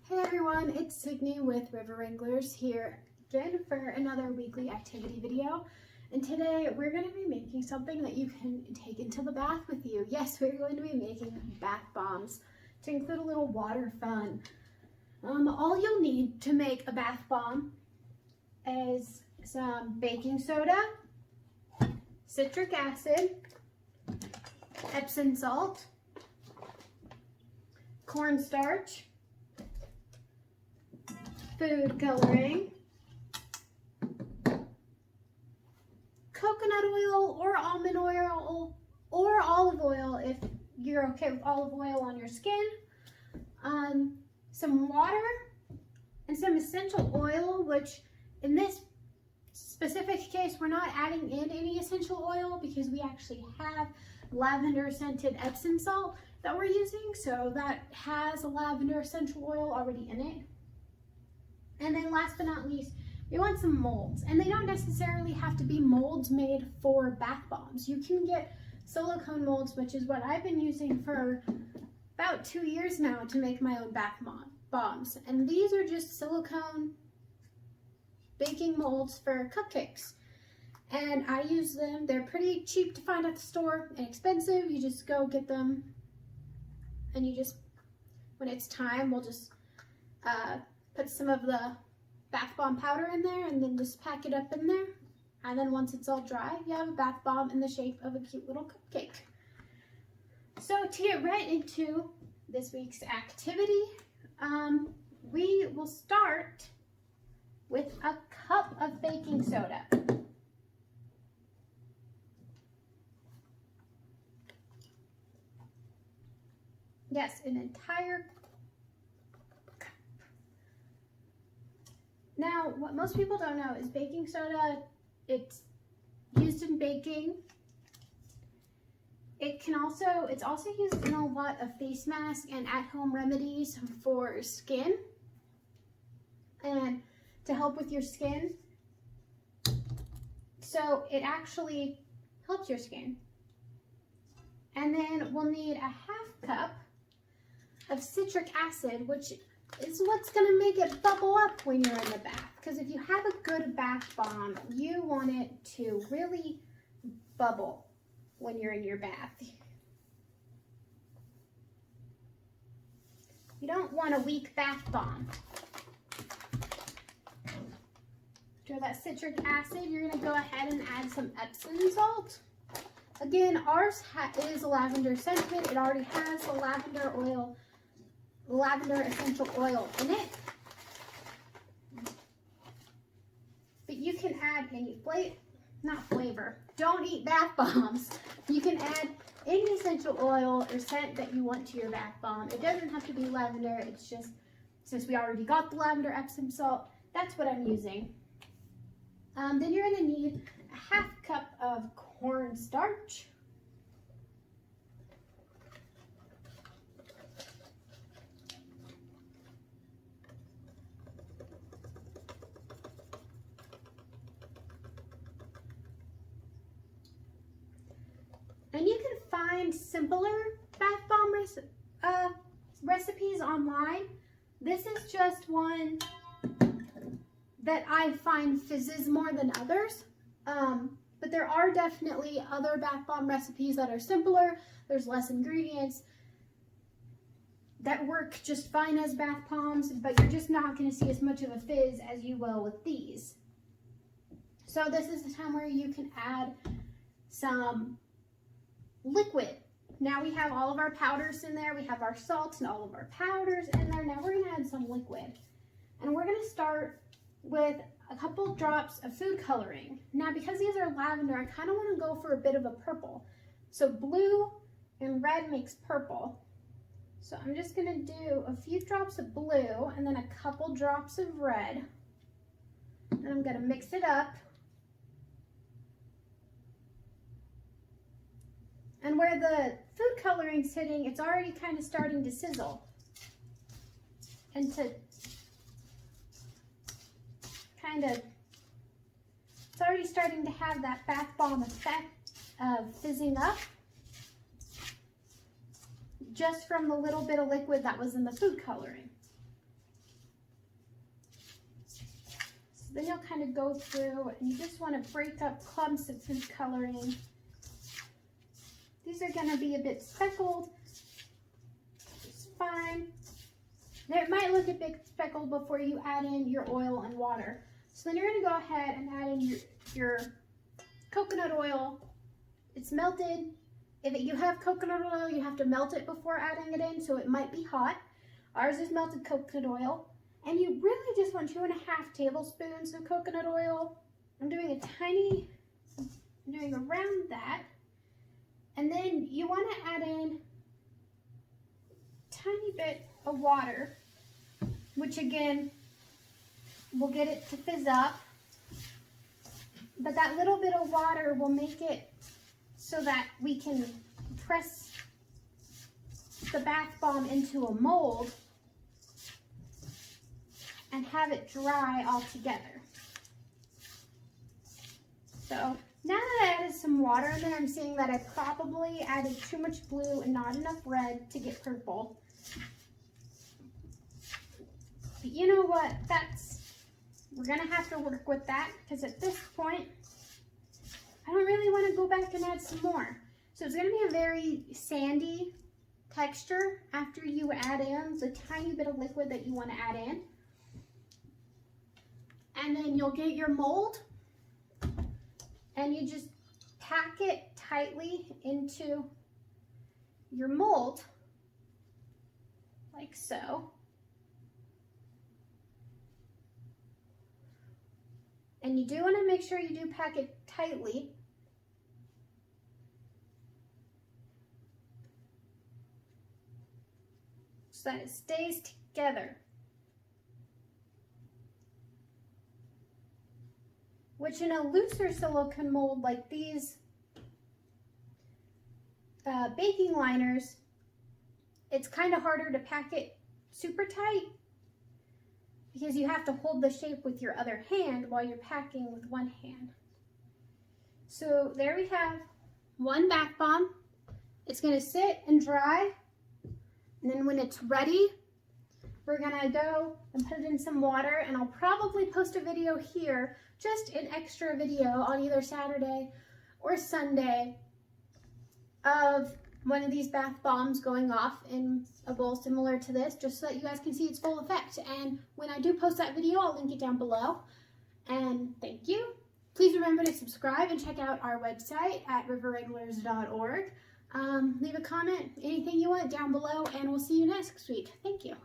Hey everyone, it's Sydney with Wranglers here again for another weekly activity video. And today we're going to be making something that you can take into the bath with you. Yes, we're going to be making bath bombs to include a little water fun. All you'll need to make a bath bomb is some baking soda, citric acid, Epsom salt, cornstarch, food coloring, coconut oil or almond oil or olive oil if you're okay with olive oil on your skin, some water, and some essential oil, which in this specific case we're not adding in any essential oil because we actually have lavender scented Epsom salt that we're using, so that has a lavender essential oil already in it. And then last but not least, we want some molds. And they don't necessarily have to be molds made for bath bombs. You can get silicone molds, which is what I've been using for about 2 years now to make my own bath bombs. And these are just silicone baking molds for cupcakes. And I use them. They're pretty cheap to find at the store, inexpensive. You just go get them. And you just, when it's time, we'll just put some of the bath bomb powder in there and then just pack it up in there. And then once it's all dry, you have a bath bomb in the shape of a cute little cupcake. So to get right into this week's activity, we will start with a cup of baking soda. Yes, an entire cup. Now, what most people don't know is baking soda, it's used in baking. It's also used in a lot of face masks and at-home remedies for skin and to help with your skin. So it actually helps your skin. And then we'll need a half cup of citric acid, which is what's going to make it bubble up when you're in the bath. Because if you have a good bath bomb, you want it to really bubble when you're in your bath. You don't want a weak bath bomb. After that citric acid, you're going to go ahead and add some Epsom salt. Again, ours is lavender scented. It already has the lavender essential oil in it. But you can add any flavor. Don't eat bath bombs. You can add any essential oil or scent that you want to your bath bomb. It doesn't have to be lavender. It's just, since we already got the lavender Epsom salt, that's what I'm using. Then you're going to need a half cup of cornstarch. And you can find simpler bath bomb recipes online. This is just one that I find fizzes more than others. But there are definitely other bath bomb recipes that are simpler. There's less ingredients that work just fine as bath bombs, but you're just not going to see as much of a fizz as you will with these. So this is the time where you can add some liquid. Now we have all of our powders in there. We have our salts and all of our powders in there. Now we're going to add some liquid. And we're going to start with a couple drops of food coloring. Now because these are lavender, I kind of want to go for a bit of a purple. So blue and red makes purple. So I'm just going to do a few drops of blue and then a couple drops of red. And I'm going to mix it up. And where the food coloring's hitting, it's already kind of starting to sizzle. And to it's already starting to have that bath bomb effect of fizzing up just from the little bit of liquid that was in the food coloring. So then you'll kind of go through and you just want to break up clumps of food coloring. These are going to be a bit speckled. It's fine. It might look a bit speckled before you add in your oil and water. So then you're going to go ahead and add in your coconut oil. It's melted. If you have coconut oil, you have to melt it before adding it in, so it might be hot. Ours is melted coconut oil. And you really just want 2.5 tablespoons of coconut oil. I'm doing around that. And then you want to add in a tiny bit of water, which again, will get it to fizz up. But that little bit of water will make it so that we can press the bath bomb into a mold and have it dry all together. So now that I added some water in there, I'm seeing that I probably added too much blue and not enough red to get purple. But you know what, we're gonna have to work with that, because at this point, I don't really want to go back and add some more. So it's gonna be a very sandy texture after you add in the tiny bit of liquid that you want to add in. And then you'll get your mold and you just pack it tightly into your mold, like so. And you do want to make sure you do pack it tightly. So that it stays together. Which in a looser silicone mold like these baking liners, it's kind of harder to pack it super tight because you have to hold the shape with your other hand while you're packing with one hand. So there we have one bath bomb. It's going to sit and dry, and then when it's ready, we're going to go and put it in some water, and I'll probably post a video here, just an extra video on either Saturday or Sunday of one of these bath bombs going off in a bowl similar to this, just so that you guys can see its full effect. And when I do post that video, I'll link it down below. And thank you. Please remember to subscribe and check out our website at riverwranglers.org. Leave a comment, anything you want down below, and we'll see you next week. Thank you.